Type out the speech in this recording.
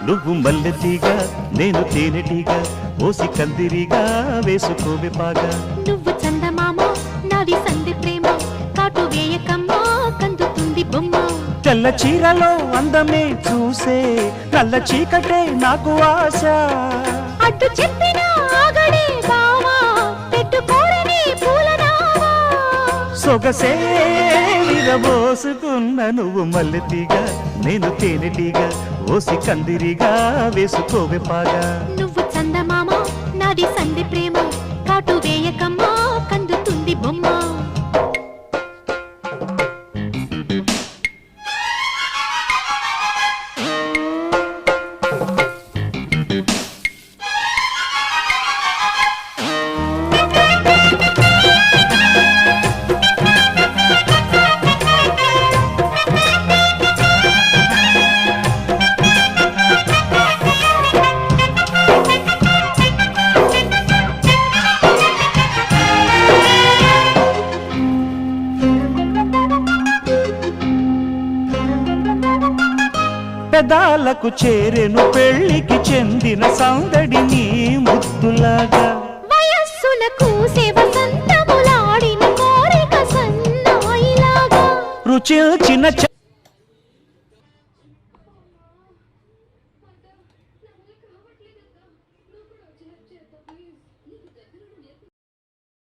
నువ్వు మల్లెతీగా నేను తేనెటీగా ఓసి కందిరిగా వేసుకోవే పాగా నువ్వు చందమామ నాది సంధి ప్రేమ కాటు వేయకమ్మా కందుతుంది బొమ్మ తెల్ల చీరలో అందమే చూసే నల్ల చీకటే నాకు ఆశ అడ్డు చెప్పిన ఆగడే బావా పెట్టుకోరని పూలనావా సొగసే విరబోసుకున్న నువ్వు మల్లెతీగా నేను తేనెటీగా ఓసి కందిరిగా వేసుకోవే పాగా నువ్వు చందమామ నాది సంధి ప్రేమ కాటు వేయకమ్మా కందుతుంది బొమ్మ పెదాలకు చేరెను పెళ్లికి చెందిన సందడి నీ ముద్దులాగా వయస్సులకు వసంతములాడిన కోరిక సన్నాయిలాగా రుచి చిన్న